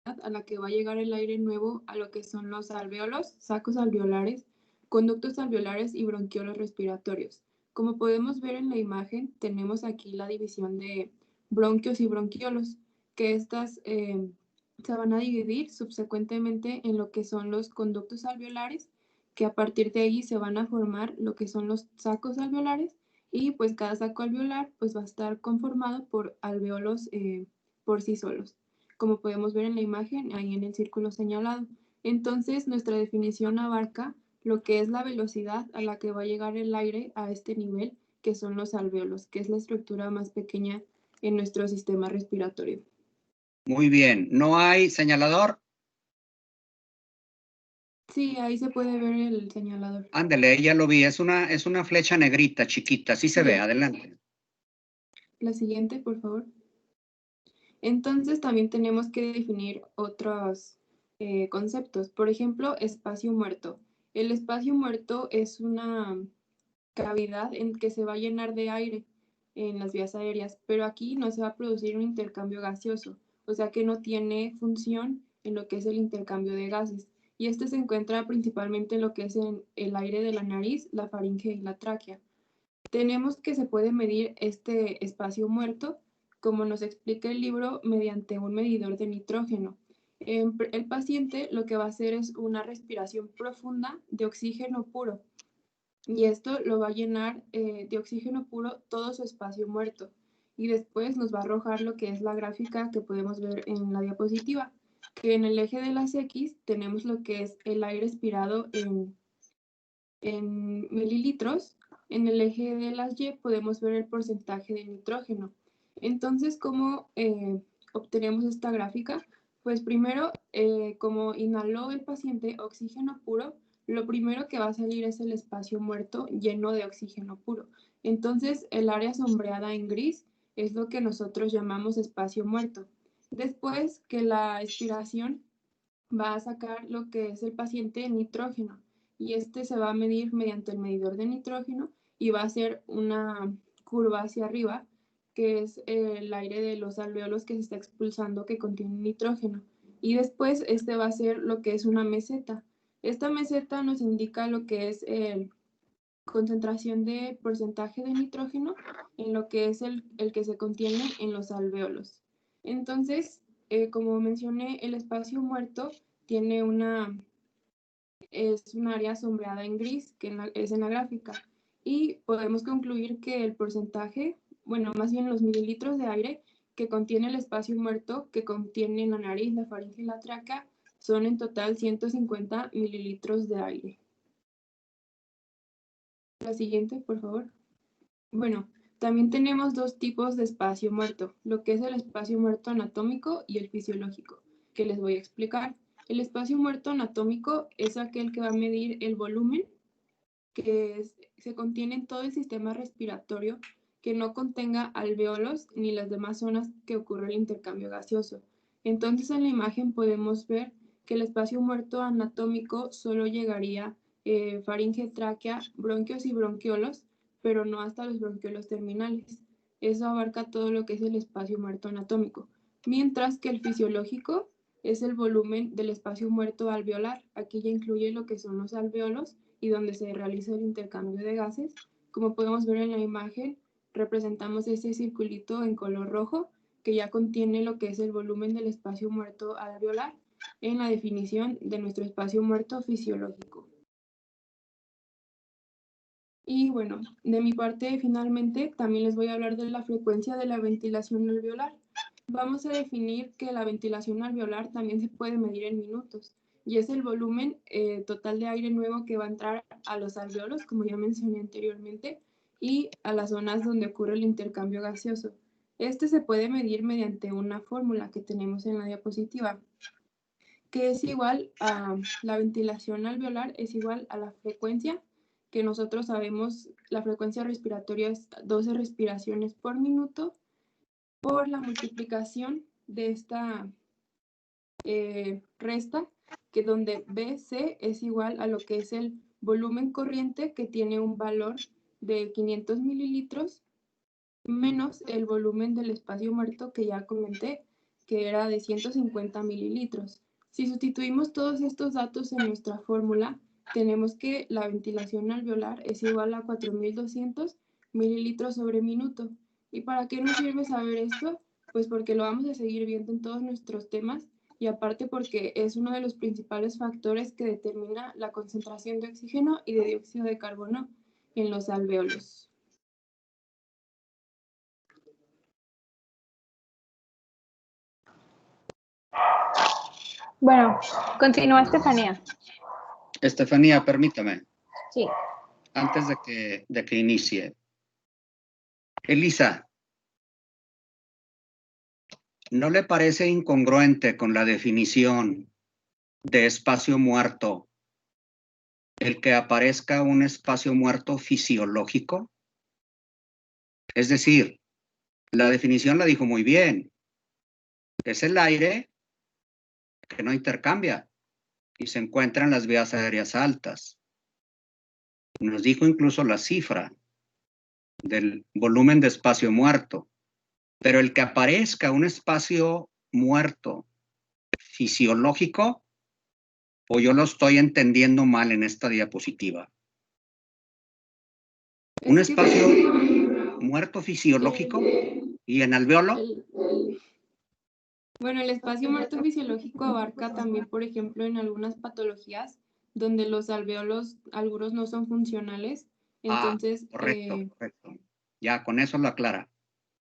a la que va a llegar el aire nuevo a lo que son los alvéolos, sacos alveolares, conductos alveolares y bronquiolos respiratorios. Como podemos ver en la imagen, tenemos aquí la división de bronquios y bronquiolos, que estas se van a dividir subsecuentemente en lo que son los conductos alveolares, que a partir de ahí se van a formar lo que son los sacos alveolares, y pues cada saco alveolar pues va a estar conformado por alvéolos por sí solos, como podemos ver en la imagen ahí en el círculo señalado. Entonces nuestra definición abarca lo que es la velocidad a la que va a llegar el aire a este nivel, que son los alvéolos, que es la estructura más pequeña en nuestro sistema respiratorio. Muy bien. ¿No hay señalador? Sí, ahí se puede ver el señalador. Ándale, ya lo vi. Es una flecha negrita, chiquita. Sí se ve. Adelante. La siguiente, por favor. Entonces también tenemos que definir otros conceptos. Por ejemplo, espacio muerto. El espacio muerto es una cavidad en que se va a llenar de aire en las vías aéreas, pero aquí no se va a producir un intercambio gaseoso, o sea que no tiene función en lo que es el intercambio de gases. Y este se encuentra principalmente en lo que es en el aire de la nariz, la faringe y la tráquea. Tenemos que se puede medir este espacio muerto, como nos explica el libro, mediante un medidor de nitrógeno. El paciente lo que va a hacer es una respiración profunda de oxígeno puro, y esto lo va a llenar de oxígeno puro todo su espacio muerto. Y después nos va a arrojar lo que es la gráfica que podemos ver en la diapositiva, que en el eje de las X tenemos lo que es el aire expirado en mililitros. En el eje de las Y podemos ver el porcentaje de nitrógeno. Entonces, ¿cómo obtenemos esta gráfica? Pues primero, como inhaló el paciente oxígeno puro, lo primero que va a salir es el espacio muerto lleno de oxígeno puro. Entonces, el área sombreada en gris es lo que nosotros llamamos espacio muerto. Después que la expiración va a sacar lo que es el paciente nitrógeno, y este se va a medir mediante el medidor de nitrógeno y va a ser una curva hacia arriba, que es el aire de los alvéolos que se está expulsando que contiene nitrógeno. Y después este va a ser lo que es una meseta. Esta meseta nos indica lo que es el concentración de porcentaje de nitrógeno en lo que es el que se contiene en los alvéolos. Entonces, como mencioné, el espacio muerto tiene es un área sombreada en gris, que es en la gráfica, y podemos concluir que el porcentaje, bueno, más bien los mililitros de aire que contiene el espacio muerto, que contiene la nariz, la faringe y la tráquea, son en total 150 mililitros de aire. La siguiente, por favor. Bueno, también tenemos dos tipos de espacio muerto, lo que es el espacio muerto anatómico y el fisiológico, que les voy a explicar. El espacio muerto anatómico es aquel que va a medir el volumen se contiene en todo el sistema respiratorio, que no contenga alvéolos ni las demás zonas que ocurre el intercambio gaseoso. Entonces en la imagen podemos ver que el espacio muerto anatómico solo llegaría faringe, tráquea, bronquios y bronquiolos, pero no hasta los bronquiolos terminales. Eso abarca todo lo que es el espacio muerto anatómico. Mientras que el fisiológico es el volumen del espacio muerto alveolar. Aquí ya incluye lo que son los alvéolos y donde se realiza el intercambio de gases. Como podemos ver en la imagen, representamos ese circulito en color rojo que ya contiene lo que es el volumen del espacio muerto alveolar en la definición de nuestro espacio muerto fisiológico. Y bueno, de mi parte, finalmente, también les voy a hablar de la frecuencia de la ventilación alveolar. Vamos a definir que la ventilación alveolar también se puede medir en minutos, y es el volumen total de aire nuevo que va a entrar a los alvéolos, como ya mencioné anteriormente, y a las zonas donde ocurre el intercambio gaseoso. Este se puede medir mediante una fórmula que tenemos en la diapositiva, que es igual a la ventilación alveolar, es igual a la frecuencia, que nosotros sabemos, la frecuencia respiratoria es 12 respiraciones por minuto, por la multiplicación de esta resta, que donde BC es igual a lo que es el volumen corriente, que tiene un valor de 500 mililitros, menos el volumen del espacio muerto que ya comenté, que era de 150 mililitros. Si sustituimos todos estos datos en nuestra fórmula, tenemos que la ventilación alveolar es igual a 4.200 mililitros sobre minuto. ¿Y para qué nos sirve saber esto? Pues porque lo vamos a seguir viendo en todos nuestros temas y aparte porque es uno de los principales factores que determina la concentración de oxígeno y de dióxido de carbono en los alvéolos. Bueno, continúa Estefanía. Estefanía, permítame, Sí. antes de que inicie. Elisa, ¿no le parece incongruente con la definición de espacio muerto el que aparezca un espacio muerto fisiológico? Es decir, la definición la dijo muy bien. Es el aire que no intercambia y se encuentra en las vías aéreas altas. Nos dijo incluso la cifra del volumen de espacio muerto. Pero el que aparezca un espacio muerto fisiológico, o yo lo estoy entendiendo mal en esta diapositiva. Un espacio muerto fisiológico y en alvéolo. Bueno, el espacio muerto fisiológico abarca también, por ejemplo, en algunas patologías donde los alvéolos, algunos no son funcionales. Entonces, correcto. Ya, con eso lo aclara.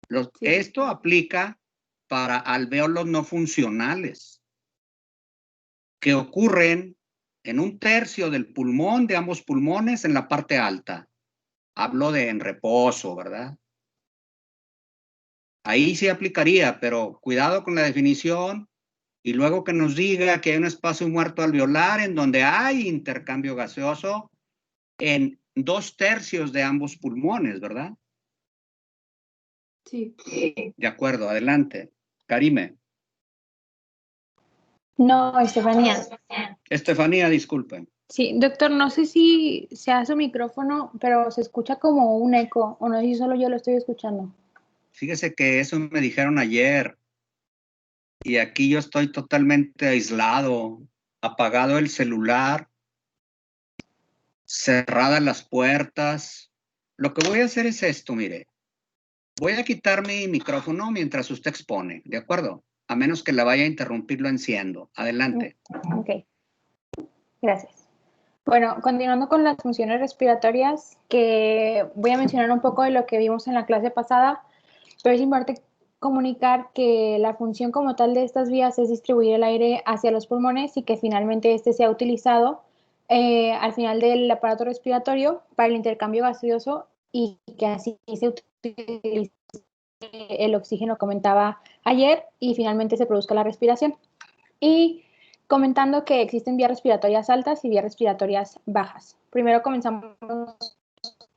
sí. Esto aplica para alvéolos no funcionales, que ocurren en 1/3 del pulmón, de ambos pulmones, en la parte alta. Hablo de en reposo, ¿verdad? Ahí sí aplicaría, pero cuidado con la definición y luego que nos diga que hay un espacio muerto alveolar en donde hay intercambio gaseoso en 2/3 de ambos pulmones, ¿verdad? Sí. De acuerdo, adelante. Karime. No, Estefanía. Estefanía, disculpen. Sí, doctor, no sé si sea su micrófono, pero se escucha como un eco, o no sé si solo yo lo estoy escuchando. Fíjese que eso me dijeron ayer y aquí yo estoy totalmente aislado, apagado el celular, cerradas las puertas. Lo que voy a hacer es esto, mire. Voy a quitar mi micrófono mientras usted expone, ¿de acuerdo? A menos que la vaya a interrumpir, lo enciendo. Adelante. Ok, gracias. Bueno, continuando con las funciones respiratorias, que voy a mencionar un poco de lo que vimos en la clase pasada, pero es importante comunicar que la función como tal de estas vías es distribuir el aire hacia los pulmones y que finalmente este sea utilizado al final del aparato respiratorio para el intercambio gaseoso y que así se utilice el oxígeno, comentaba ayer, y finalmente se produzca la respiración. Y comentando que existen vías respiratorias altas y vías respiratorias bajas. Primero comenzamos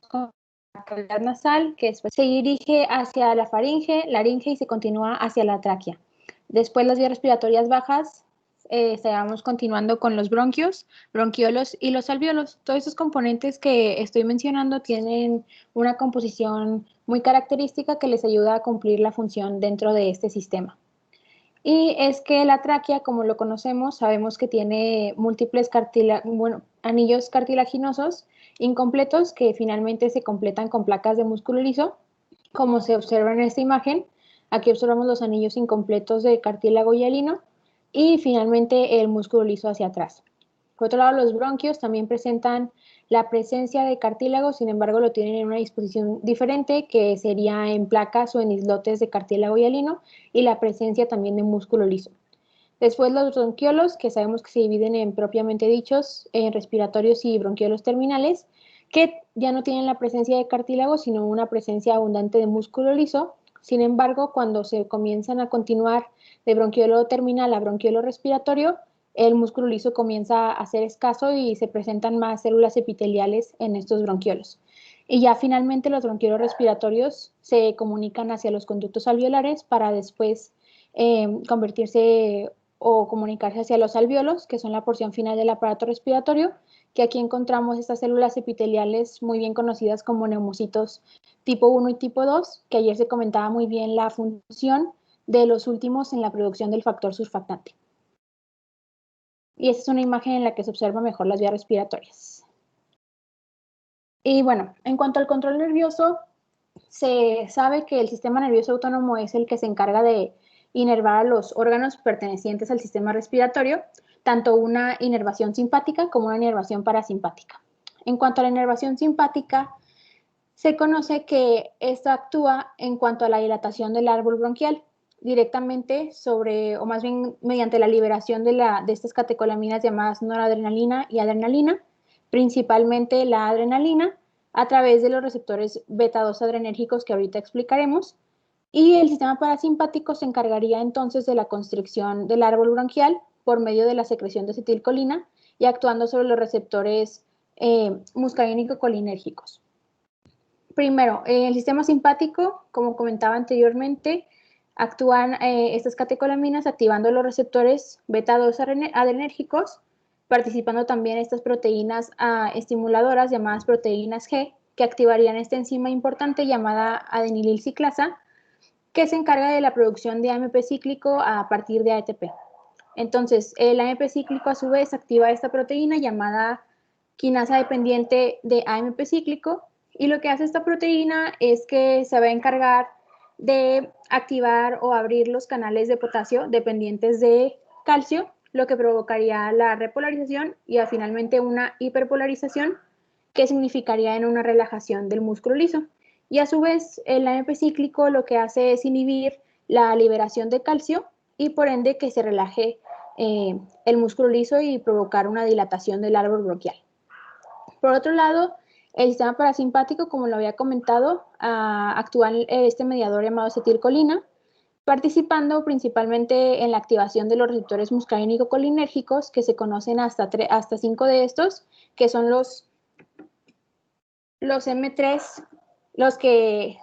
con la cavidad nasal, que después se dirige hacia la faringe, laringe y se continúa hacia la tráquea. Después las vías respiratorias bajas, estábamos continuando con los bronquios, bronquiolos y los alvéolos. Todos estos componentes que estoy mencionando tienen una composición muy característica que les ayuda a cumplir la función dentro de este sistema. Y es que la tráquea, como lo conocemos, sabemos que tiene múltiples anillos cartilaginosos incompletos que finalmente se completan con placas de músculo liso, como se observa en esta imagen. Aquí observamos los anillos incompletos de cartílago hialino y finalmente el músculo liso hacia atrás. Por otro lado, los bronquios también presentan la presencia de cartílago, sin embargo lo tienen en una disposición diferente, que sería en placas o en islotes de cartílago hialino, y la presencia también de músculo liso. Después los bronquiolos, que sabemos que se dividen en propiamente dichos, en respiratorios y bronquiolos terminales, que ya no tienen la presencia de cartílago, sino una presencia abundante de músculo liso. Sin embargo, cuando se comienzan a continuar de bronquiolo terminal a bronquiolo respiratorio, el músculo liso comienza a ser escaso y se presentan más células epiteliales en estos bronquiolos. Y ya finalmente los bronquiolos respiratorios se comunican hacia los conductos alveolares para después convertirse o comunicarse hacia los alvéolos, que son la porción final del aparato respiratorio, que aquí encontramos estas células epiteliales muy bien conocidas como neumocitos tipo 1 y tipo 2, que ayer se comentaba muy bien la función de los últimos en la producción del factor surfactante. Y esta es una imagen en la que se observa mejor las vías respiratorias. Y bueno, en cuanto al control nervioso, se sabe que el sistema nervioso autónomo es el que se encarga de inervar a los órganos pertenecientes al sistema respiratorio, tanto una inervación simpática como una inervación parasimpática. En cuanto a la inervación simpática, se conoce que esta actúa en cuanto a la dilatación del árbol bronquial, directamente sobre, o más bien mediante la liberación de estas catecolaminas llamadas noradrenalina y adrenalina, principalmente la adrenalina, a través de los receptores beta-2 adrenérgicos que ahorita explicaremos, y el sistema parasimpático se encargaría entonces de la constricción del árbol bronquial por medio de la secreción de acetilcolina y actuando sobre los receptores muscarínico-colinérgicos. Primero, el sistema simpático, como comentaba anteriormente, actúan estas catecolaminas activando los receptores beta-2 adrenérgicos, participando también estas proteínas estimuladoras llamadas proteínas G, que activarían esta enzima importante llamada adenililciclasa, que se encarga de la producción de AMP cíclico a partir de ATP. Entonces, el AMP cíclico a su vez activa esta proteína llamada quinasa dependiente de AMP cíclico, y lo que hace esta proteína es que se va a encargar de activar o abrir los canales de potasio dependientes de calcio, lo que provocaría la repolarización y finalmente una hiperpolarización, que significaría en una relajación del músculo liso. Y a su vez, el AMP cíclico lo que hace es inhibir la liberación de calcio y por ende que se relaje el músculo liso y provocar una dilatación del árbol bronquial. Por otro lado, el sistema parasimpático, como lo había comentado, actúa en este mediador llamado acetilcolina, participando principalmente en la activación de los receptores muscarínico-colinérgicos, que se conocen hasta 5 de estos, que son los M3, los que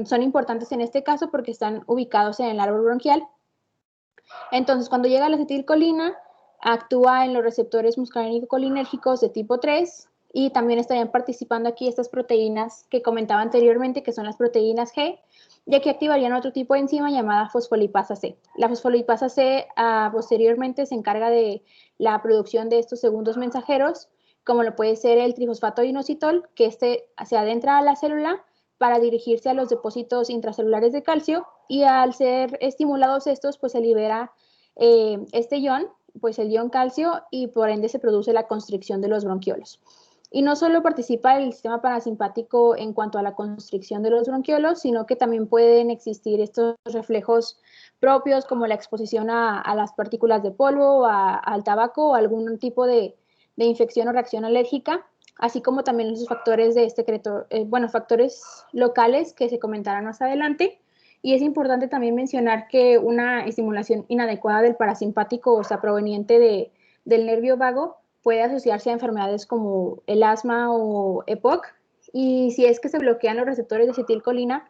son importantes en este caso porque están ubicados en el árbol bronquial. Entonces, cuando llega la acetilcolina, actúa en los receptores muscarínico-colinérgicos de tipo 3 y también estarían participando aquí estas proteínas que comentaba anteriormente, que son las proteínas G, y aquí activarían otro tipo de enzima llamada fosfolipasa C. La fosfolipasa C posteriormente se encarga de la producción de estos segundos mensajeros, como lo puede ser el trifosfato inositol, que se adentra a la célula para dirigirse a los depósitos intracelulares de calcio, y al ser estimulados estos, pues se libera este ion, pues el ion calcio, y por ende se produce la constricción de los bronquiolos. Y no solo participa el sistema parasimpático en cuanto a la constricción de los bronquiolos, sino que también pueden existir estos reflejos propios como la exposición a las partículas de polvo, al tabaco o algún tipo de infección o reacción alérgica, así como también los factores de factores locales que se comentarán más adelante. Y es importante también mencionar que una estimulación inadecuada del parasimpático, o sea, proveniente del nervio vago, puede asociarse a enfermedades como el asma o EPOC, y si es que se bloquean los receptores de acetilcolina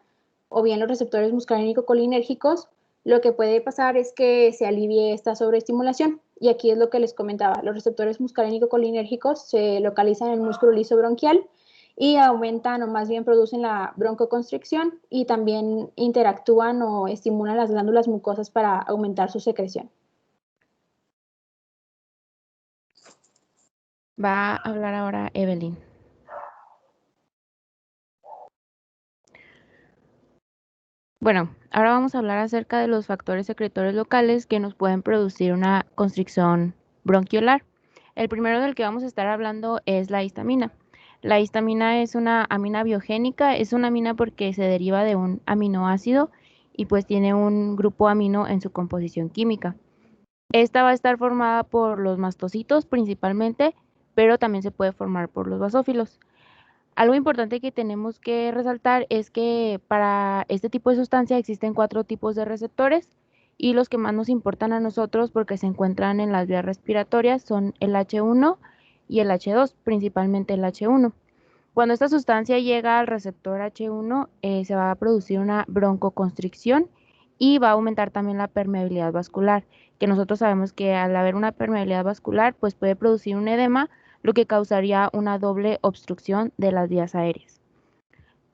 o bien los receptores muscarínico-colinérgicos, lo que puede pasar es que se alivie esta sobreestimulación. Y aquí es lo que les comentaba, los receptores muscarínico-colinérgicos se localizan en el músculo liso bronquial y aumentan o más bien producen la broncoconstricción y también interactúan o estimulan las glándulas mucosas para aumentar su secreción. Va a hablar ahora Evelyn. Bueno, ahora vamos a hablar acerca de los factores secretores locales que nos pueden producir una constricción bronquiolar. El primero del que vamos a estar hablando es la histamina. La histamina es una amina biogénica, es una amina porque se deriva de un aminoácido y pues tiene un grupo amino en su composición química. Esta va a estar formada por los mastocitos principalmente, pero también se puede formar por los basófilos. Algo importante que tenemos que resaltar es que para este tipo de sustancia existen 4 tipos de receptores y los que más nos importan a nosotros porque se encuentran en las vías respiratorias son el H1 y el H2, principalmente el H1. Cuando esta sustancia llega al receptor H1 se va a producir una broncoconstricción y va a aumentar también la permeabilidad vascular, que nosotros sabemos que al haber una permeabilidad vascular pues puede producir un edema, lo que causaría una doble obstrucción de las vías aéreas.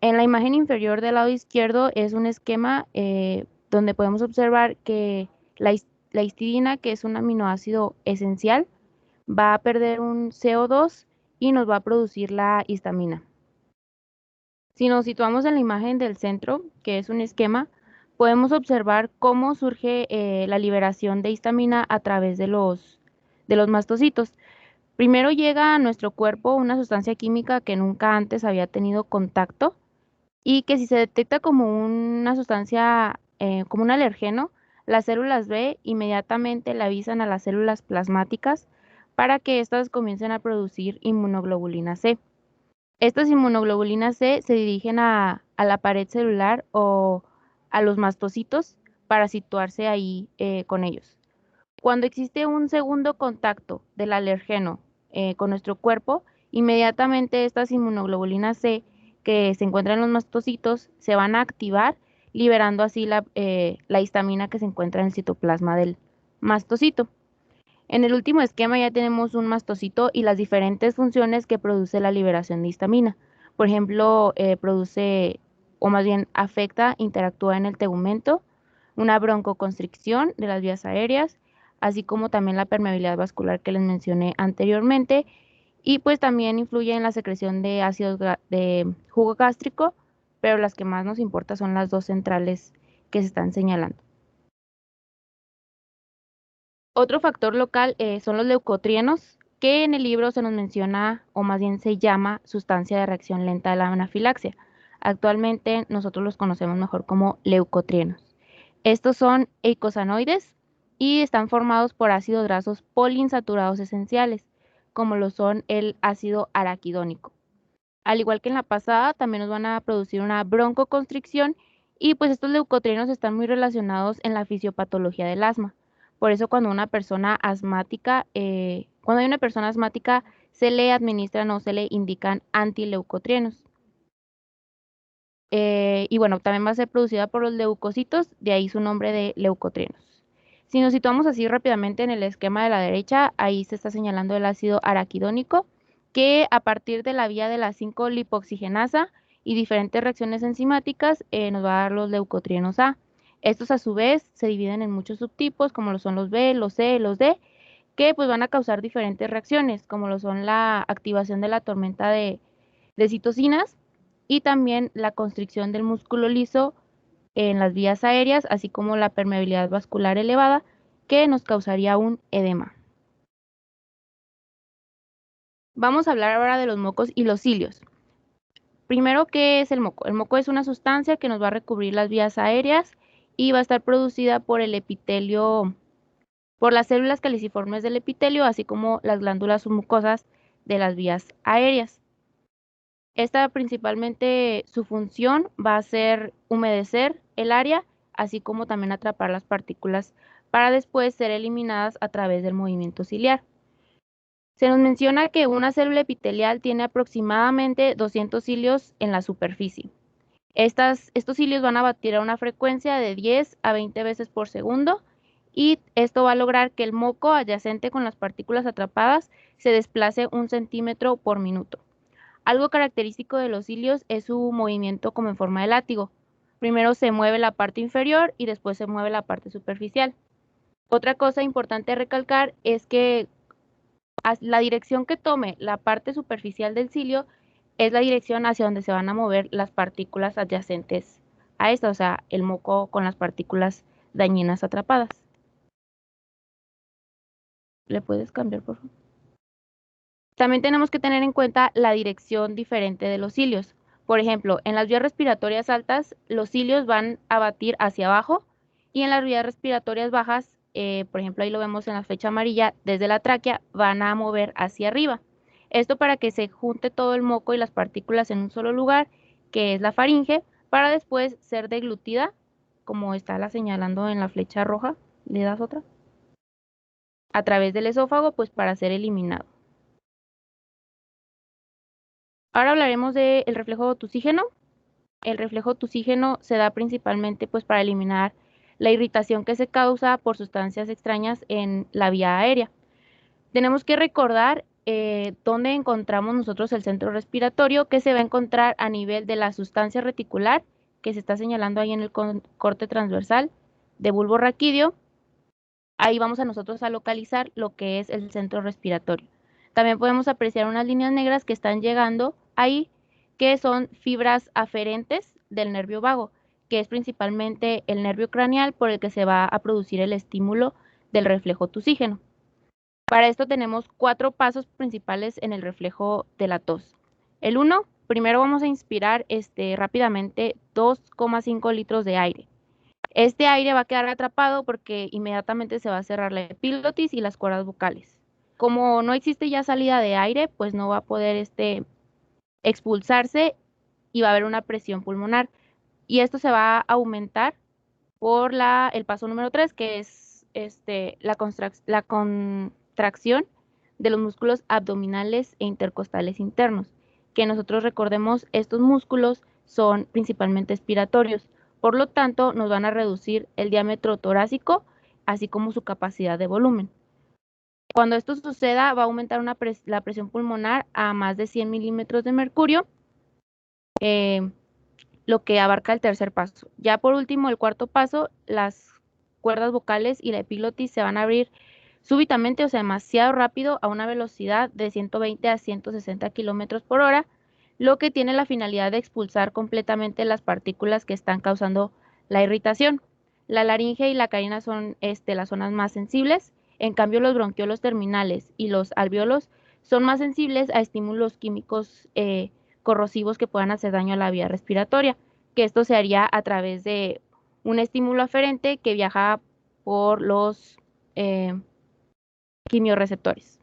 En la imagen inferior del lado izquierdo es un esquema donde podemos observar que la histidina, que es un aminoácido esencial, va a perder un CO2 y nos va a producir la histamina. Si nos situamos en la imagen del centro, que es un esquema, podemos observar cómo surge la liberación de histamina a través de los mastocitos. Primero llega a nuestro cuerpo una sustancia química que nunca antes había tenido contacto y que si se detecta como una sustancia, como un alergeno, las células B inmediatamente le avisan a las células plasmáticas para que éstas comiencen a producir inmunoglobulina C. Estas inmunoglobulinas C se dirigen a la pared celular o a los mastocitos para situarse ahí con ellos. Cuando existe un segundo contacto del alergeno con nuestro cuerpo, inmediatamente estas inmunoglobulinas C que se encuentran en los mastocitos se van a activar, liberando así la histamina que se encuentra en el citoplasma del mastocito. En el último esquema ya tenemos un mastocito y las diferentes funciones que produce la liberación de histamina. Por ejemplo, produce, o más bien afecta, interactúa en el tegumento, una broncoconstricción de las vías aéreas, así como también la permeabilidad vascular que les mencioné anteriormente, y pues también influye en la secreción de ácidos de jugo gástrico, pero las que más nos importa son las dos centrales que se están señalando. Otro factor local son los leucotrienos, que en el libro se nos menciona, o más bien se llama sustancia de reacción lenta de la anafilaxia. Actualmente nosotros los conocemos mejor como leucotrienos. Estos son eicosanoides y están formados por ácidos grasos poliinsaturados esenciales, como lo son el ácido araquidónico. Al igual que en la pasada, también nos van a producir una broncoconstricción y pues estos leucotrienos están muy relacionados en la fisiopatología del asma. Por eso cuando hay una persona asmática se le administran o se le indican antileucotrienos. Y bueno, también va a ser producida por los leucocitos, de ahí su nombre de leucotrienos. Si nos situamos así rápidamente en el esquema de la derecha, ahí se está señalando el ácido araquidónico, que a partir de la vía de la 5-lipoxigenasa y diferentes reacciones enzimáticas nos va a dar los leucotrienos A. Estos a su vez se dividen en muchos subtipos, como lo son los B, los C, los D, que pues van a causar diferentes reacciones, como lo son la activación de la tormenta de citocinas y también la constricción del músculo liso en las vías aéreas, así como la permeabilidad vascular elevada, que nos causaría un edema. Vamos a hablar ahora de los mocos y los cilios. Primero, ¿qué es el moco? El moco es una sustancia que nos va a recubrir las vías aéreas y va a estar producida por el epitelio, por las células caliciformes del epitelio, así como las glándulas submucosas de las vías aéreas. Esta principalmente su función va a ser humedecer el área, así como también atrapar las partículas para después ser eliminadas a través del movimiento ciliar. Se nos menciona que una célula epitelial tiene aproximadamente 200 cilios en la superficie. Estos cilios van a batir a una frecuencia de 10 a 20 veces por segundo y esto va a lograr que el moco adyacente con las partículas atrapadas se desplace 1 centímetro por minuto. Algo característico de los cilios es su movimiento como en forma de látigo. Primero se mueve la parte inferior y después se mueve la parte superficial. Otra cosa importante a recalcar es que la dirección que tome la parte superficial del cilio es la dirección hacia donde se van a mover las partículas adyacentes a esta, o sea, el moco con las partículas dañinas atrapadas. ¿Le puedes cambiar, por favor? También tenemos que tener en cuenta la dirección diferente de los cilios. Por ejemplo, en las vías respiratorias altas, los cilios van a batir hacia abajo y en las vías respiratorias bajas, por ejemplo, ahí lo vemos en la flecha amarilla, desde la tráquea van a mover hacia arriba. Esto para que se junte todo el moco y las partículas en un solo lugar, que es la faringe, para después ser deglutida, como está la señalando en la flecha roja. ¿Le das otra? A través del esófago, pues para ser eliminado. Ahora hablaremos del reflejo tusígeno. El reflejo tusígeno se da principalmente pues para eliminar la irritación que se causa por sustancias extrañas en la vía aérea. Tenemos que recordar dónde encontramos nosotros el centro respiratorio, que se va a encontrar a nivel de la sustancia reticular, que se está señalando ahí en el corte transversal bulbo raquídeo, ahí vamos a nosotros a localizar lo que es el centro respiratorio. También podemos apreciar unas líneas negras que están llegando ahí, que son fibras aferentes del nervio vago, que es principalmente el nervio craneal por el que se va a producir el estímulo del reflejo tusígeno. Para esto tenemos 4 pasos principales en el reflejo de la tos. El 1, primero vamos a inspirar rápidamente 2,5 litros de aire. Este aire va a quedar atrapado porque inmediatamente se va a cerrar la epiglotis y las cuerdas vocales. Como no existe ya salida de aire, pues no va a poder expulsarse y va a haber una presión pulmonar. Y esto se va a aumentar por el paso número 3, que es la contracción de los músculos abdominales e intercostales internos, que nosotros recordemos, estos músculos son principalmente expiratorios, por lo tanto nos van a reducir el diámetro torácico, así como su capacidad de volumen. Cuando esto suceda, va a aumentar la presión pulmonar a más de 100 milímetros de mercurio, lo que abarca el tercer paso. Ya por último, el cuarto paso, las cuerdas vocales y la epiglotis se van a abrir súbitamente, o sea, demasiado rápido, a una velocidad de 120 a 160 kilómetros por hora, lo que tiene la finalidad de expulsar completamente las partículas que están causando la irritación. La laringe y la carina son las zonas más sensibles, en cambio los bronquiolos terminales y los alvéolos son más sensibles a estímulos químicos corrosivos que puedan hacer daño a la vía respiratoria, que esto se haría a través de un estímulo aferente que viaja por los quimiorreceptores.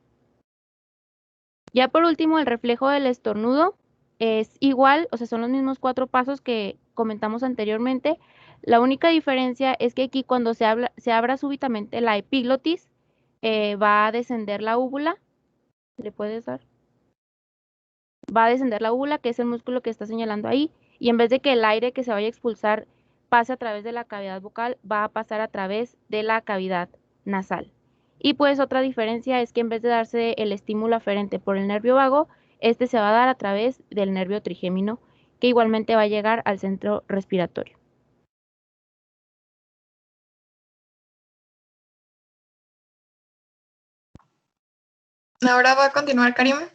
Ya por último, el reflejo del estornudo es igual, o sea, son los mismos 4 pasos que comentamos anteriormente. La única diferencia es que aquí cuando se abra súbitamente la epiglotis, va a descender la úvula. ¿Le puedes dar? Va a descender la úvula, que es el músculo que está señalando ahí, y en vez de que el aire que se vaya a expulsar pase a través de la cavidad vocal, va a pasar a través de la cavidad nasal. Y pues otra diferencia es que en vez de darse el estímulo aferente por el nervio vago, se va a dar a través del nervio trigémino, que igualmente va a llegar al centro respiratorio. Ahora va a continuar Karime.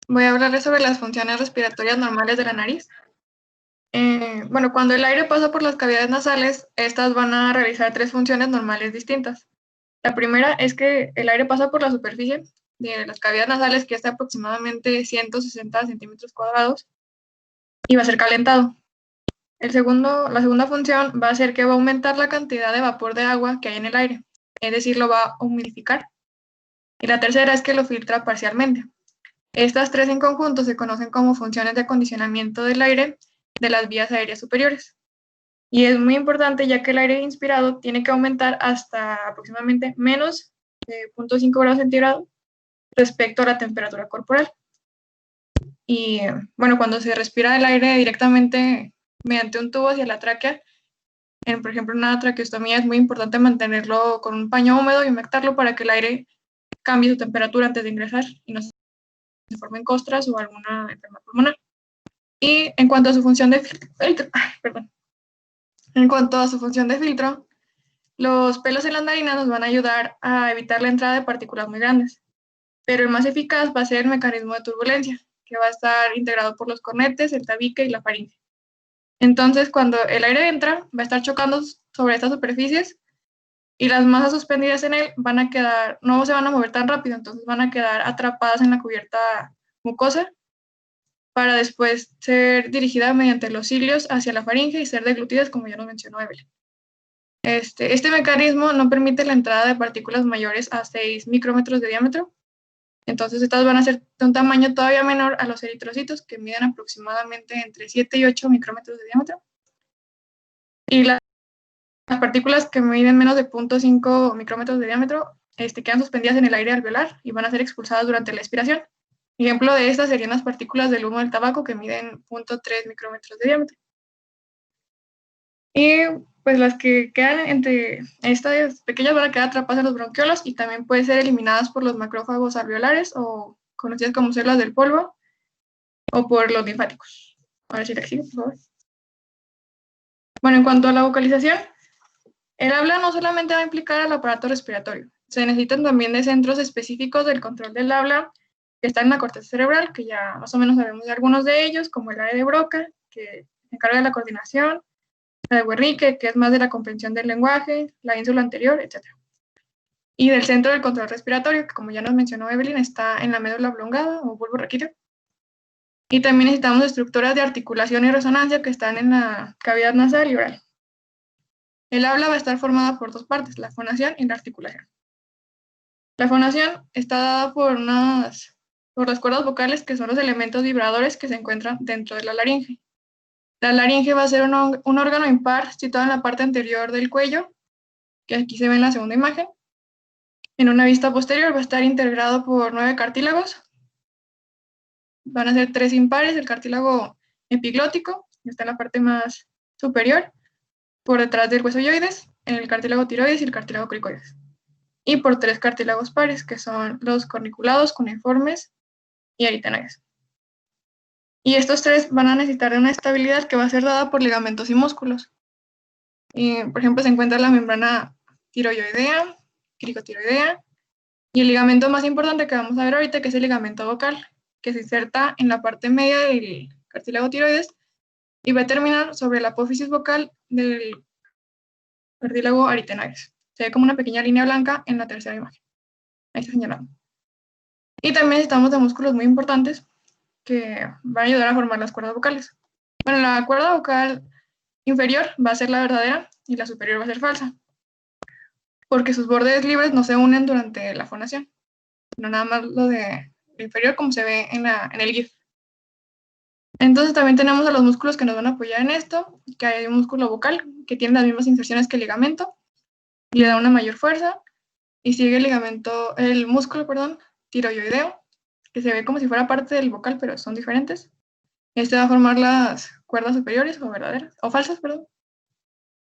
Voy a hablarles sobre las funciones respiratorias normales de la nariz. Bueno, cuando el aire pasa por las cavidades nasales, estas van a realizar 3 funciones normales distintas. La primera es que el aire pasa por la superficie de las cavidades nasales, que está aproximadamente 160 centímetros cuadrados, y va a ser calentado. La segunda función va a ser que va a aumentar la cantidad de vapor de agua que hay en el aire, es decir, lo va a humidificar. Y la tercera es que lo filtra parcialmente. Estas 3 en conjunto se conocen como funciones de acondicionamiento del aire de las vías aéreas superiores. Y es muy importante ya que el aire inspirado tiene que aumentar hasta aproximadamente menos de 0.5 grados centígrados respecto a la temperatura corporal. Y bueno, cuando se respira el aire directamente mediante un tubo hacia la tráquea, por ejemplo, una traqueostomía, es muy importante mantenerlo con un paño húmedo y humectarlo para que el aire cambie su temperatura antes de ingresar y no se formen costras o alguna enfermedad pulmonar. Y en cuanto a su función de filtro, los pelos en las narinas nos van a ayudar a evitar la entrada de partículas muy grandes, pero el más eficaz va a ser el mecanismo de turbulencia, que va a estar integrado por los cornetes, el tabique y la faringe. Entonces, cuando el aire entra, va a estar chocando sobre estas superficies y las masas suspendidas en él van a quedar, no se van a mover tan rápido, entonces van a quedar atrapadas en la cubierta mucosa para después ser dirigida mediante los cilios hacia la faringe y ser deglutidas, como ya nos mencionó Evelyn. Este mecanismo no permite la entrada de partículas mayores a 6 micrómetros de diámetro, entonces estas van a ser de un tamaño todavía menor a los eritrocitos, que miden aproximadamente entre 7 y 8 micrómetros de diámetro. Y las partículas que miden menos de 0.5 micrómetros de diámetro quedan suspendidas en el aire alveolar y van a ser expulsadas durante la expiración. Ejemplo de estas serían las partículas del humo del tabaco, que miden 0.3 micrómetros de diámetro. Y pues las que quedan entre estas pequeñas van a quedar atrapadas en los bronquiolos y también pueden ser eliminadas por los macrófagos alveolares, o conocidas como células del polvo, o por los linfáticos. Ahora sí la sigo, por favor. Bueno, en cuanto a la vocalización, El habla no solamente va a implicar al aparato respiratorio, se necesitan también de centros específicos del control del habla que están en la corteza cerebral, que ya más o menos sabemos de algunos de ellos, como el área de Broca, que se encarga de la coordinación, la de Wernicke, que es más de la comprensión del lenguaje, la ínsula anterior, etc. Y del centro del control respiratorio, que como ya nos mencionó Evelyn, está en la médula oblongada o bulbo raquídeo. Y también necesitamos estructuras de articulación y resonancia que están en la cavidad nasal y oral. El habla va a estar formada por dos partes, la fonación y la articulación. La fonación está dada por las cuerdas vocales, que son los elementos vibradores que se encuentran dentro de la laringe. La laringe va a ser un órgano impar situado en la parte anterior del cuello, que aquí se ve en la segunda imagen. En una vista posterior va a estar integrado por 9 cartílagos. Van a ser 3 impares, el cartílago epiglótico, que está en la parte más superior, por detrás del hueso yoides, el cartílago tiroides y el cartílago cricoides. Y por 3 cartílagos pares, que son los corniculados, cuneiformes y aritenoides. Y estos 3 van a necesitar de una estabilidad que va a ser dada por ligamentos y músculos. Por ejemplo, se encuentra la membrana tiroidea, cricotiroidea, y el ligamento más importante que vamos a ver ahorita, que es el ligamento vocal, que se inserta en la parte media del cartílago tiroides y va a terminar sobre la apófisis vocal del cartílago aritenoides. Se ve como una pequeña línea blanca en la tercera imagen. Ahí está señalado. Y también necesitamos de músculos muy importantes que van a ayudar a formar las cuerdas vocales. Bueno, la cuerda vocal inferior va a ser la verdadera y la superior va a ser falsa, porque sus bordes libres no se unen durante la fonación, no nada más lo de inferior como se ve en el GIF. Entonces también tenemos a los músculos que nos van a apoyar en esto, que hay un músculo vocal que tiene las mismas inserciones que el ligamento, y le da una mayor fuerza, y sigue el músculo tiroideo, que se ve como si fuera parte del vocal, pero son diferentes. Este va a formar las cuerdas superiores o verdaderas, o falsas, perdón.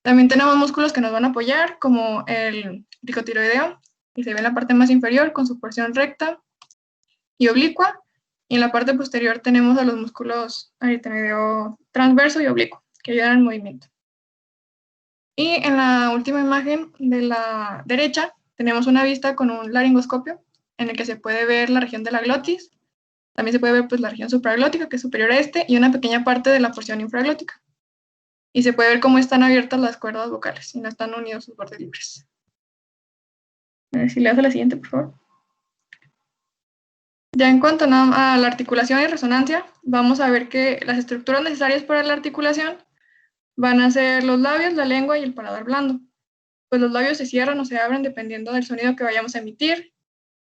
También tenemos músculos que nos van a apoyar, como el cricotiroideo, que se ve en la parte más inferior con su porción recta y oblicua, y en la parte posterior tenemos a los músculos aritenoideo transverso y oblicuo, que ayudan al movimiento. Y en la última imagen de la derecha tenemos una vista con un laringoscopio, en el que se puede ver la región de la glotis, también se puede ver pues, la región supraglótica, que es superior a y una pequeña parte de la porción infraglótica. Y se puede ver cómo están abiertas las cuerdas vocales y no están unidos sus bordes libres. A ver si le das a la siguiente, por favor. Ya en cuanto a la articulación y resonancia, vamos a ver que las estructuras necesarias para la articulación van a ser los labios, la lengua y el paladar blando. Pues los labios se cierran o se abren dependiendo del sonido que vayamos a emitir.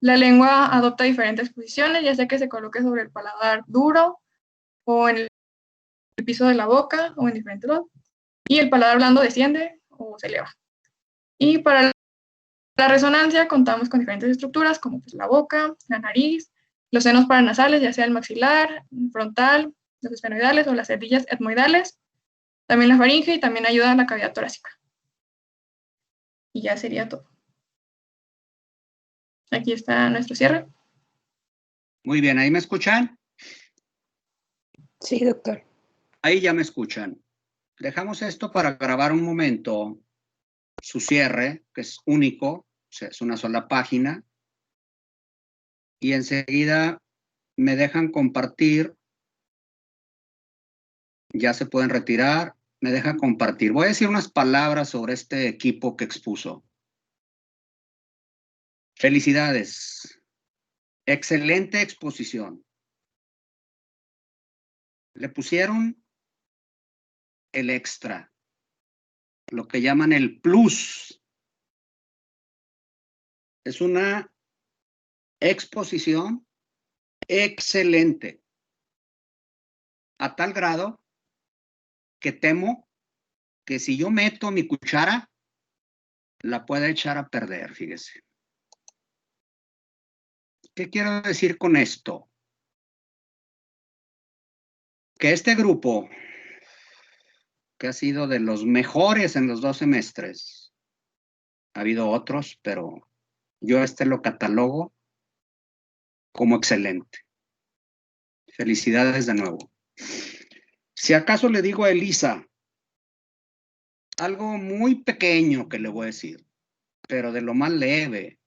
La lengua adopta diferentes posiciones, ya sea que se coloque sobre el paladar duro o en el piso de la boca o en diferentes lados. Y el paladar blando desciende o se eleva. Y para la resonancia contamos con diferentes estructuras como pues, la boca, la nariz, los senos paranasales, ya sea el maxilar, el frontal, los esfenoidales o las celdillas etmoidales, también la faringe y también ayuda a la cavidad torácica. Y ya sería todo. Aquí está nuestro cierre. Muy bien, ¿ahí me escuchan? Sí, doctor. Ahí ya me escuchan. Dejamos esto para grabar un momento su cierre, que es único, o sea, es una sola página. Y enseguida me dejan compartir. Ya se pueden retirar. Me dejan compartir. Voy a decir unas palabras sobre este equipo que expuso. Felicidades. Excelente exposición. Le pusieron el extra, lo que llaman el plus. Es una exposición excelente, a tal grado que temo que si yo meto mi cuchara, la pueda echar a perder, fíjese. ¿Qué quiero decir con esto? Que este grupo, que ha sido de los mejores en los 2 semestres, ha habido otros, pero yo lo catalogo como excelente. Felicidades de nuevo. Si acaso le digo a Elisa Algo muy pequeño que le voy a decir, pero de lo más leve.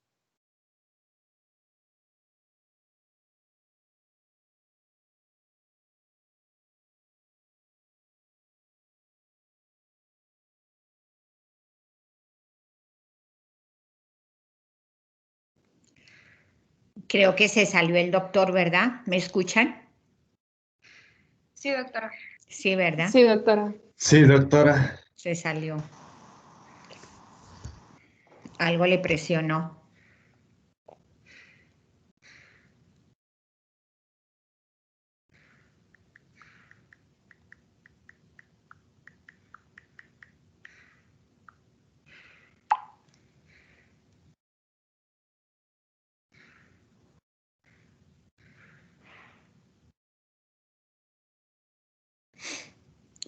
Creo que se salió el doctor, ¿verdad? ¿Me escuchan? Sí, doctora. Sí, ¿verdad? Sí, doctora. Sí, doctora. Se salió. Algo le presionó.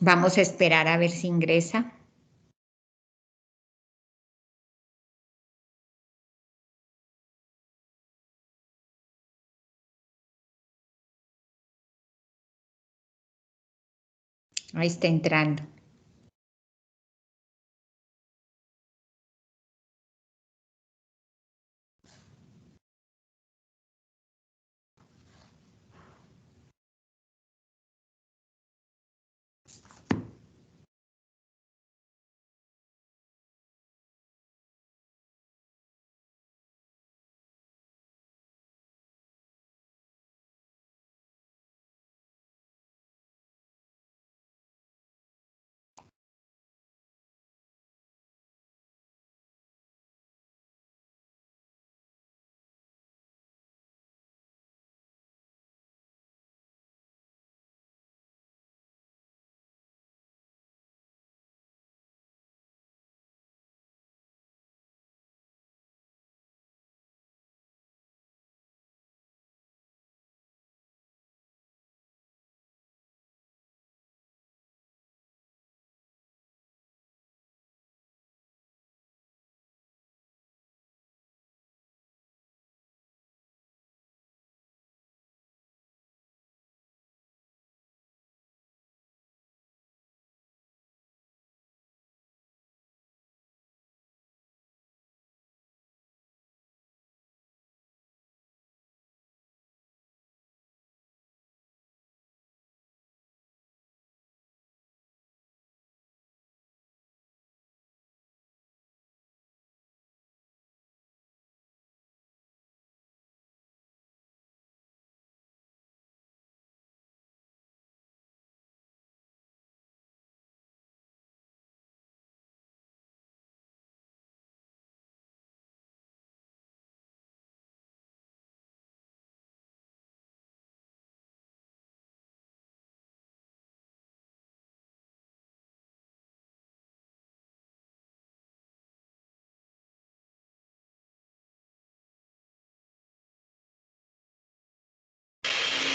Vamos a esperar a ver si ingresa. Ahí está entrando.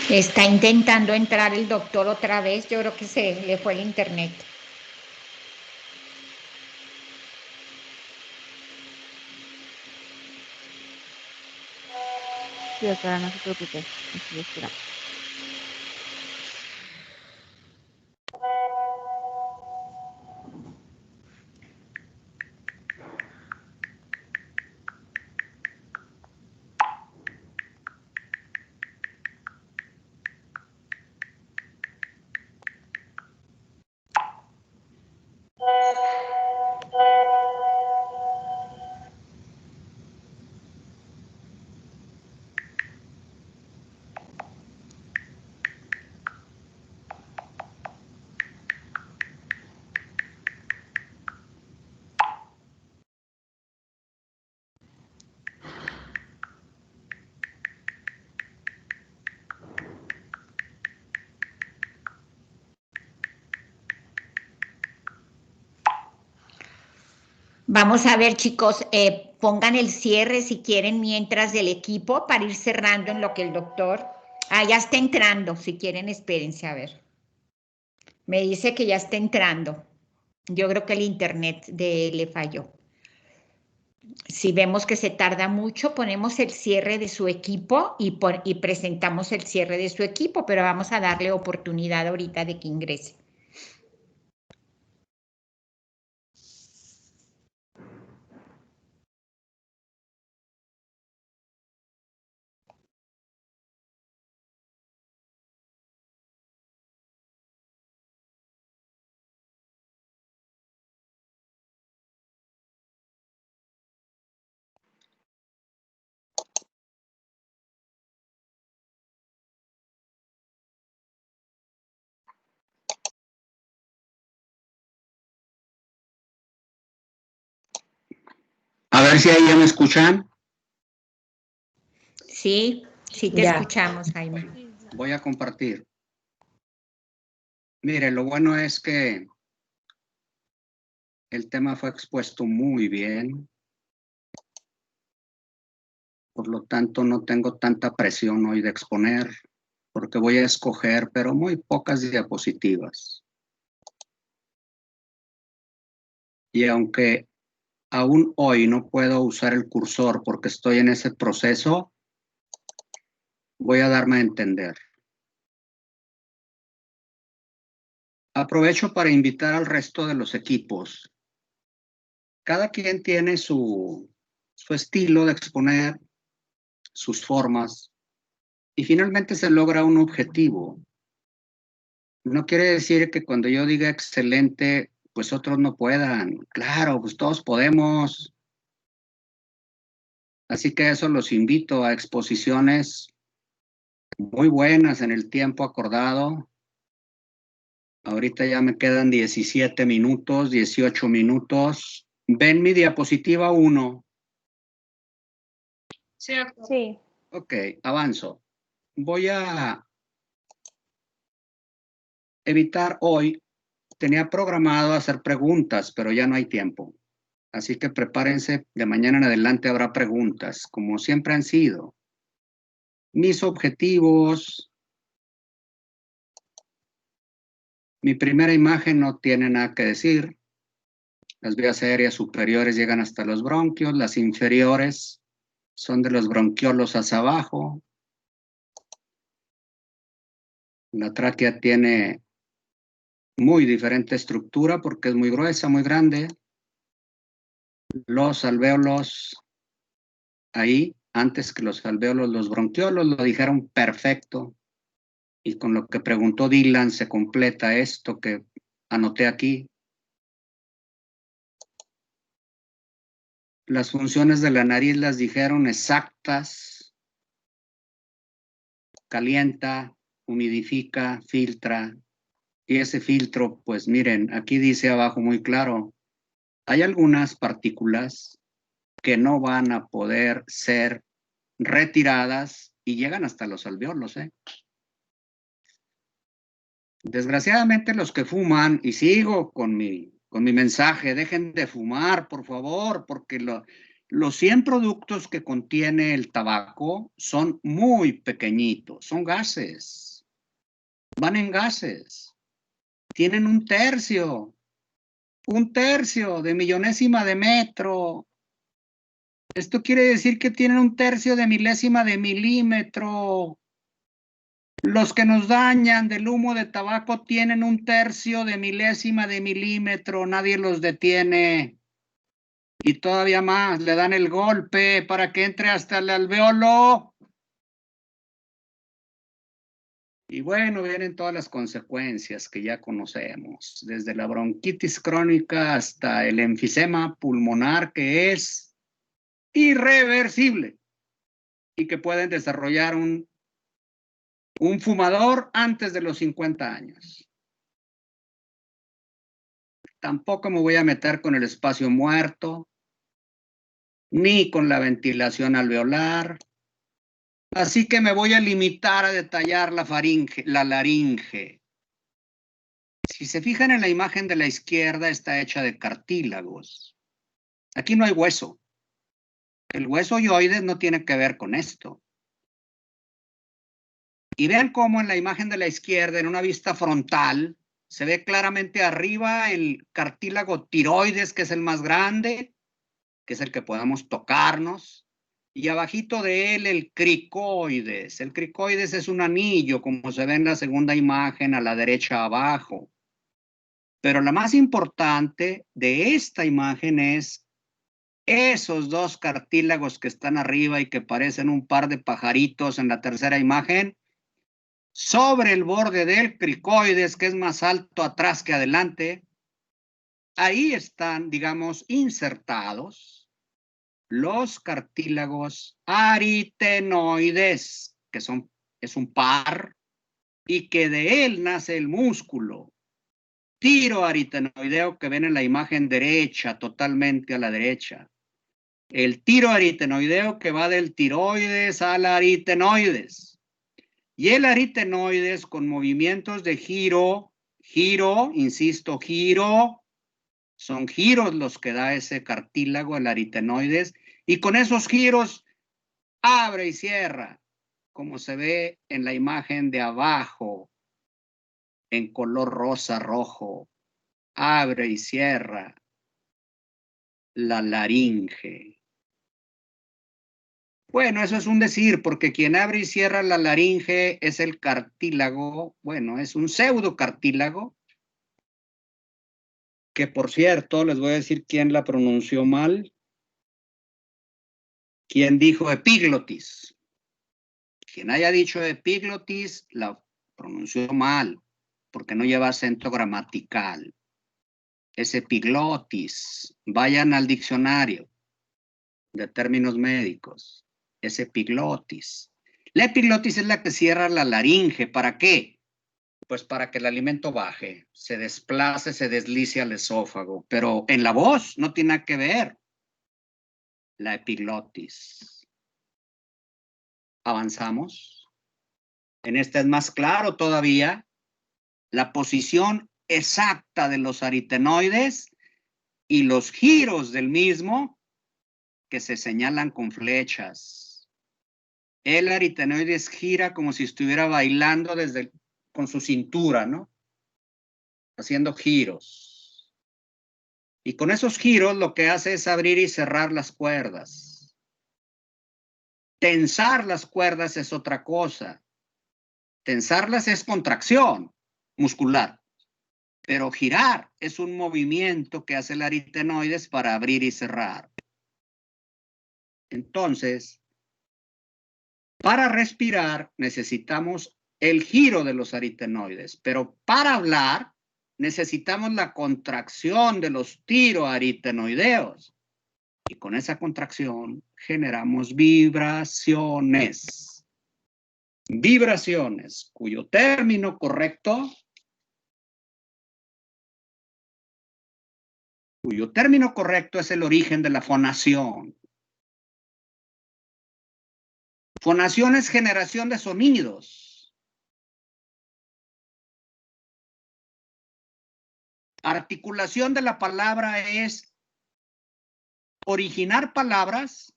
Está intentando entrar el doctor otra vez. Yo creo que se le fue el internet. Sí, doctora, no se preocupe. Aquí esperamos. Vamos a ver, chicos, pongan el cierre si quieren mientras del equipo para ir cerrando en lo que el doctor... Ah, ya está entrando, si quieren espérense a ver. Me dice que ya está entrando. Yo creo que el internet de él le falló. Si vemos que se tarda mucho, ponemos el cierre de su equipo y presentamos el cierre de su equipo, pero vamos a darle oportunidad ahorita de que ingrese. ver si ahí ya me escuchan. Sí, sí te escuchamos, Jaime. Voy a compartir. Mire, lo bueno es que el tema fue expuesto muy bien. Por lo tanto, no tengo tanta presión hoy de exponer, porque voy a escoger, pero muy pocas diapositivas. Y aunque aún hoy no puedo usar el cursor porque estoy en ese proceso, voy a darme a entender. Aprovecho para invitar al resto de los equipos. Cada quien tiene su estilo de exponer, sus formas, y finalmente se logra un objetivo. No quiere decir que cuando yo diga excelente, pues otros no puedan. Claro, pues todos podemos. Así que eso los invito a exposiciones muy buenas en el tiempo acordado. Ahorita ya me quedan 17 minutos, 18 minutos. ¿Ven mi diapositiva 1? Sí. Ok, avanzo. Voy a evitar hoy. Tenía programado hacer preguntas, pero ya no hay tiempo. Así que prepárense, de mañana en adelante habrá preguntas, como siempre han sido. Mis objetivos. Mi primera imagen no tiene nada que decir. Las vías aéreas superiores llegan hasta los bronquios, las inferiores son de los bronquiolos hacia abajo. La tráquea tiene muy diferente estructura porque es muy gruesa, muy grande. Los alvéolos, ahí, antes que los alvéolos, los bronquiolos lo dijeron perfecto. Y con lo que preguntó Dylan se completa esto que anoté aquí. Las funciones de la nariz las dijeron exactas. Calienta, humidifica, filtra. Y ese filtro, pues miren, aquí dice abajo muy claro, hay algunas partículas que no van a poder ser retiradas y llegan hasta los alvéolos, ¿eh? Desgraciadamente los que fuman, y sigo con mi mensaje, dejen de fumar, por favor, porque los 100 productos que contiene el tabaco son muy pequeñitos, son gases, van en gases, tienen un tercio de millonésima de metro. Esto quiere decir que tienen un tercio de milésima de milímetro. Los que nos dañan del humo de tabaco tienen un tercio de milésima de milímetro, nadie los detiene. Y todavía más, le dan el golpe para que entre hasta el alvéolo. Y bueno, vienen todas las consecuencias que ya conocemos, desde la bronquitis crónica hasta el enfisema pulmonar, que es irreversible y que pueden desarrollar un fumador antes de los 50 años. Tampoco me voy a meter con el espacio muerto, ni con la ventilación alveolar. Así que me voy a limitar a detallar la laringe. Si se fijan en la imagen de la izquierda, está hecha de cartílagos. Aquí no hay hueso. El hueso oioides no tiene que ver con esto. Y vean cómo en la imagen de la izquierda, en una vista frontal, se ve claramente arriba el cartílago tiroides, que es el más grande, que es el que podemos tocarnos, y abajito de él el cricoides. El cricoides es un anillo, como se ve en la segunda imagen a la derecha abajo. Pero la más importante de esta imagen es esos dos cartílagos que están arriba y que parecen un par de pajaritos en la tercera imagen, sobre el borde del cricoides, que es más alto atrás que adelante. Ahí están, digamos, insertados los cartílagos aritenoides, que es un par, y que de él nace el músculo tiroaritenoideo que ven en la imagen derecha, totalmente a la derecha. El tiroaritenoideo que va del tiroides al aritenoides. Y el aritenoides con movimientos de giro, insisto, giro, son giros los que da ese cartílago, el aritenoides, y con esos giros abre y cierra, como se ve en la imagen de abajo, en color rosa rojo, abre y cierra la laringe. Bueno, eso es un decir, porque quien abre y cierra la laringe es el cartílago, bueno, es un pseudocartílago, que por cierto, les voy a decir quién la pronunció mal. ¿Quién dijo epiglotis? Quien haya dicho epiglotis la pronunció mal, porque no lleva acento gramatical. Es epiglotis. Vayan al diccionario de términos médicos. Es epiglotis. La epiglotis es la que cierra la laringe. ¿Para qué? Pues para que el alimento baje, se desplace, se deslice al esófago. Pero en la voz no tiene nada que ver la epiglotis. Avanzamos. En esta es más claro todavía la posición exacta de los aritenoides y los giros del mismo que se señalan con flechas. El aritenoides gira como si estuviera bailando con su cintura, ¿no? Haciendo giros. Y con esos giros lo que hace es abrir y cerrar las cuerdas. Tensar las cuerdas es otra cosa. Tensarlas es contracción muscular. Pero girar es un movimiento que hace el aritenoides para abrir y cerrar. Entonces, para respirar necesitamos el giro de los aritenoides, pero para hablar necesitamos la contracción de los tiroaritenoideos. Y con esa contracción generamos vibraciones. Vibraciones, cuyo término correcto es el origen de la fonación. Fonación es generación de sonidos. Articulación de la palabra es originar palabras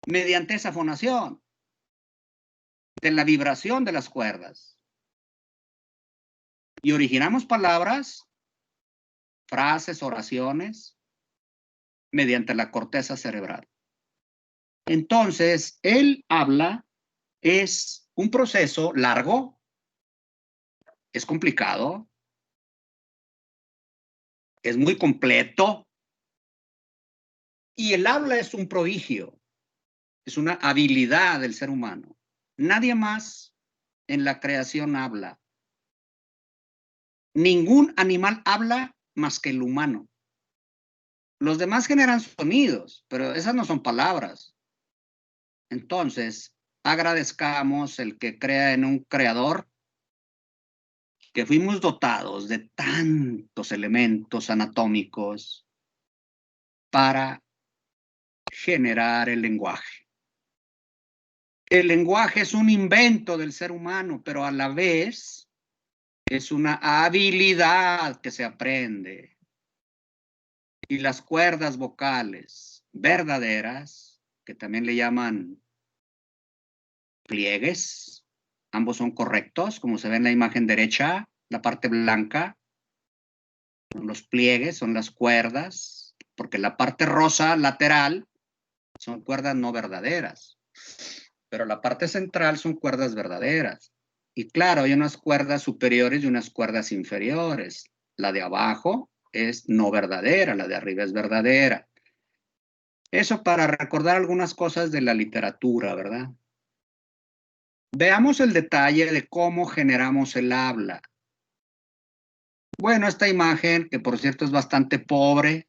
mediante esa fonación de la vibración de las cuerdas. Y originamos palabras, frases, oraciones, mediante la corteza cerebral. Entonces, el habla es un proceso largo, es complicado, es muy completo, y el habla es un prodigio, es una habilidad del ser humano. Nadie más en la creación habla. Ningún animal habla más que el humano. Los demás generan sonidos, pero esas no son palabras. Entonces, agradezcamos el que crea en un creador, que fuimos dotados de tantos elementos anatómicos para generar el lenguaje. El lenguaje es un invento del ser humano, pero a la vez es una habilidad que se aprende. Y las cuerdas vocales verdaderas, que también le llaman pliegues, ambos son correctos, como se ve en la imagen derecha, la parte blanca, son los pliegues, son las cuerdas, porque la parte rosa lateral son cuerdas no verdaderas, pero la parte central son cuerdas verdaderas. Y claro, hay unas cuerdas superiores y unas cuerdas inferiores. La de abajo es no verdadera, la de arriba es verdadera. Eso para recordar algunas cosas de la literatura, ¿verdad? Veamos el detalle de cómo generamos el habla. Bueno, esta imagen, que por cierto es bastante pobre,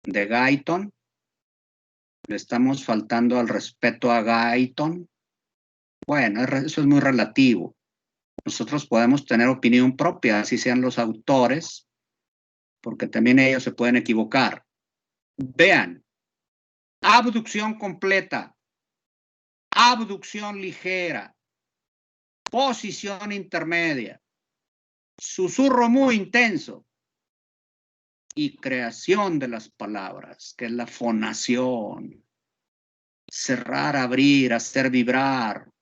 de Guyton. Le estamos faltando al respeto a Guyton. Bueno, eso es muy relativo. Nosotros podemos tener opinión propia, así sean los autores, porque también ellos se pueden equivocar. Vean, abducción completa, abducción ligera, posición intermedia, susurro muy intenso y creación de las palabras, que es la fonación. Cerrar, abrir, hacer vibrar.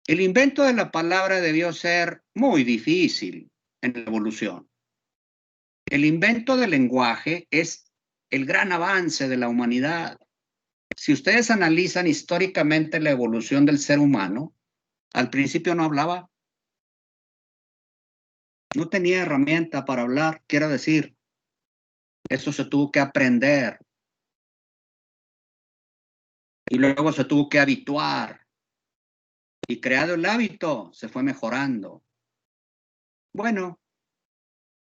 El invento de la palabra debió ser muy difícil en la evolución. El invento del lenguaje es el gran avance de la humanidad. Si ustedes analizan históricamente la evolución del ser humano, al principio no hablaba. No tenía herramienta para hablar, quiero decir. Eso se tuvo que aprender. Y luego se tuvo que habituar. Y creado el hábito, se fue mejorando. Bueno,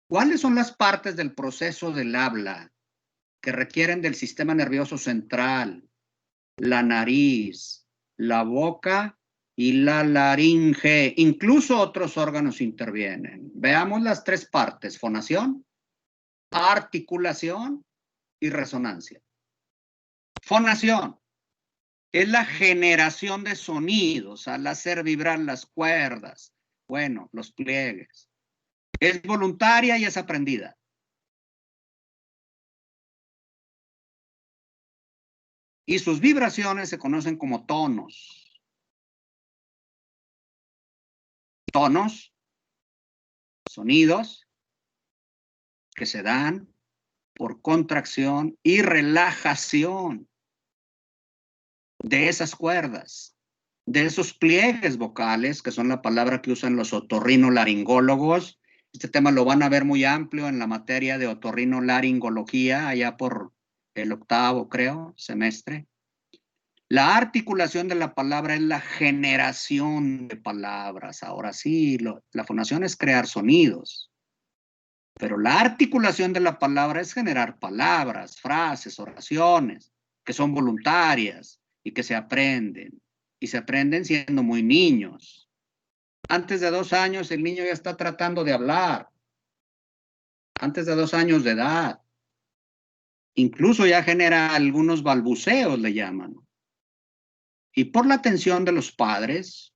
¿cuáles son las partes del proceso del habla que requieren del sistema nervioso central, la nariz, la boca y la laringe? Incluso otros órganos intervienen. Veamos las tres partes: fonación, articulación y resonancia. Fonación es la generación de sonidos al hacer vibrar las cuerdas, bueno, los pliegues. Es voluntaria y es aprendida. Y sus vibraciones se conocen como tonos. Tonos, sonidos que se dan por contracción y relajación de esas cuerdas, de esos pliegues vocales, que son la palabra que usan los otorrinolaringólogos. Este tema lo van a ver muy amplio en la materia de otorrinolaringología, allá por el 8º, creo, semestre. La articulación de la palabra es la generación de palabras. Ahora sí, la fonación es crear sonidos, pero la articulación de la palabra es generar palabras, frases, oraciones, que son voluntarias y que se aprenden. Y se aprenden siendo muy niños. Antes de 2 años el niño ya está tratando de hablar. Antes de 2 años de edad. Incluso ya genera algunos balbuceos, le llaman. Y por la atención de los padres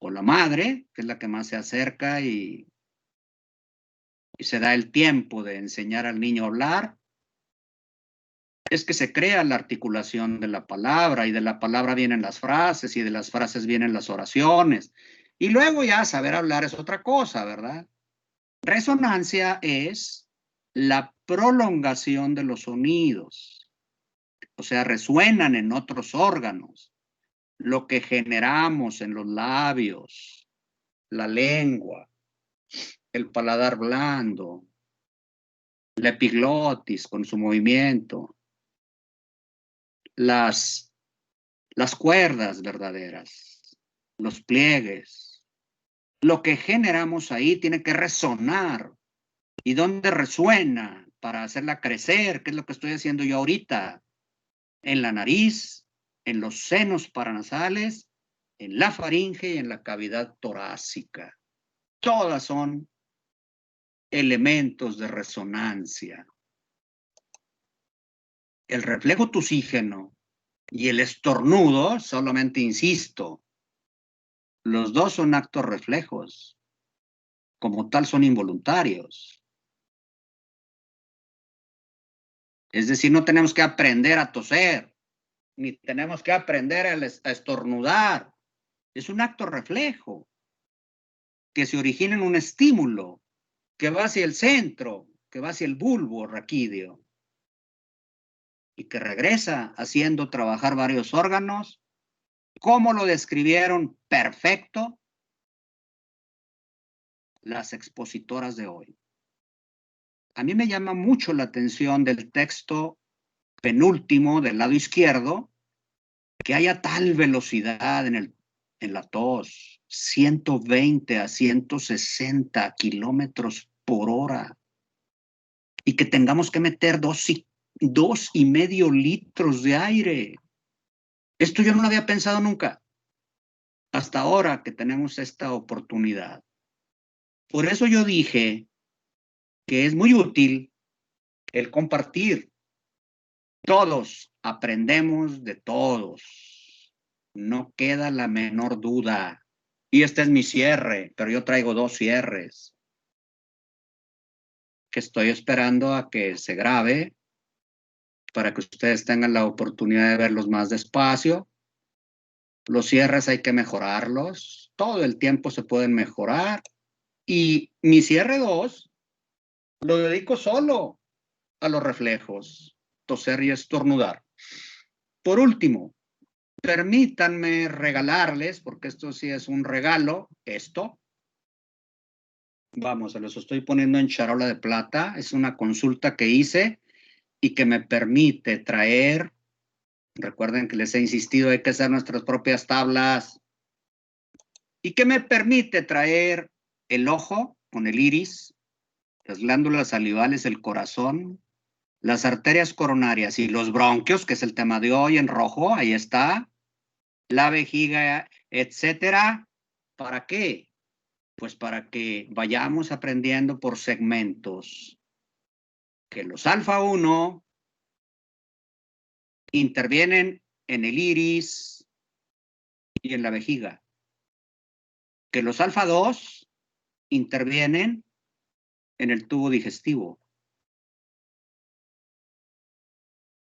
o la madre, que es la que más se acerca y se da el tiempo de enseñar al niño a hablar, es que se crea la articulación de la palabra, y de la palabra vienen las frases, y de las frases vienen las oraciones. Y luego ya saber hablar es otra cosa, ¿verdad? Resonancia es la prolongación de los sonidos. O sea, resuenan en otros órganos. Lo que generamos en los labios, la lengua, el paladar blando, la epiglotis con su movimiento, las cuerdas verdaderas, los pliegues. Lo que generamos ahí tiene que resonar. ¿Y dónde resuena? Para hacerla crecer, que es lo que estoy haciendo yo ahorita. En la nariz, en los senos paranasales, en la faringe y en la cavidad torácica. Todas son elementos de resonancia. El reflejo tusígeno y el estornudo, solamente insisto, los dos son actos reflejos. Como tal son involuntarios. Es decir, no tenemos que aprender a toser, ni tenemos que aprender a estornudar. Es un acto reflejo que se origina en un estímulo que va hacia el centro, que va hacia el bulbo raquídeo y que regresa haciendo trabajar varios órganos, como lo describieron perfecto las expositoras de hoy. A mí me llama mucho la atención del texto penúltimo del lado izquierdo, que haya tal velocidad en la tos, 120 a 160 kilómetros por hora, y que tengamos que meter 2,5 litros de aire. Esto yo no lo había pensado nunca, hasta ahora que tenemos esta oportunidad. Por eso yo dije que es muy útil el compartir. Todos aprendemos de todos. No queda la menor duda. Y este es mi cierre, pero yo traigo 2 cierres que estoy esperando a que se grabe para que ustedes tengan la oportunidad de verlos más despacio. Los cierres hay que mejorarlos. Todo el tiempo se pueden mejorar. Y mi cierre 2 lo dedico solo a los reflejos, toser y estornudar. Por último, permítanme regalarles, porque esto sí es un regalo, esto. Vamos, se los estoy poniendo en charola de plata. Es una consulta que hice y que me permite traer, recuerden que les he insistido, hay que hacer nuestras propias tablas, y que me permite traer el ojo con el iris, las glándulas salivales, el corazón, las arterias coronarias y los bronquios, que es el tema de hoy en rojo, ahí está, la vejiga, etcétera. ¿Para qué? Pues para que vayamos aprendiendo por segmentos que los alfa 1 intervienen en el iris y en la vejiga, que los alfa 2 intervienen en el tubo digestivo.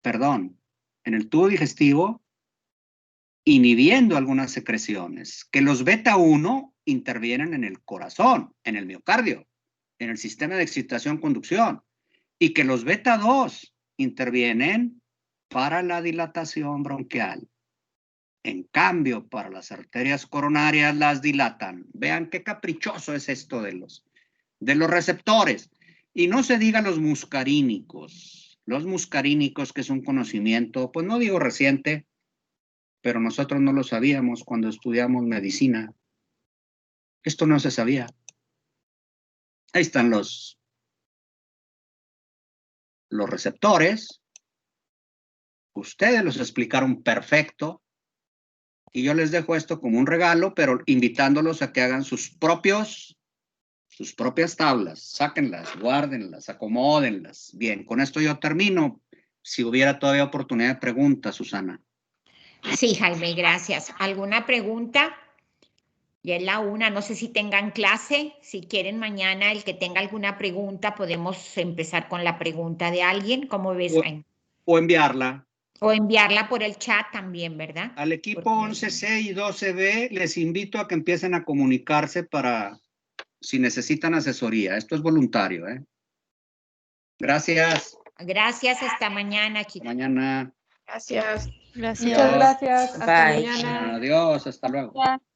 Perdón, en el tubo digestivo, inhibiendo algunas secreciones, que los beta 1 intervienen en el corazón, en el miocardio, en el sistema de excitación-conducción, y que los beta 2 intervienen para la dilatación bronquial. En cambio, para las arterias coronarias las dilatan. Vean qué caprichoso es esto de los receptores. Y no se diga los muscarínicos. Los muscarínicos, que es un conocimiento, pues no digo reciente, pero nosotros no lo sabíamos cuando estudiamos medicina. Esto no se sabía. Ahí están los receptores. Ustedes los explicaron perfecto. Y yo les dejo esto como un regalo, pero invitándolos a que hagan sus propias tablas. Sáquenlas, guárdenlas, acomódenlas. Bien, con esto yo termino. Si hubiera todavía oportunidad de preguntas, Susana. Sí, Jaime, gracias. ¿Alguna pregunta? Ya es la 1, no sé si tengan clase. Si quieren mañana, el que tenga alguna pregunta, podemos empezar con la pregunta de alguien. ¿Cómo ves, Jaime? O enviarla. O enviarla por el chat también, ¿verdad? Al equipo 11C y 12B les invito a que empiecen a comunicarse para si necesitan asesoría. Esto es voluntario, ¿eh? Gracias. Gracias, hasta mañana, chicos. Mañana. Gracias. Muchas gracias. Hasta Bye. mañana. Adiós, hasta luego. Gracias.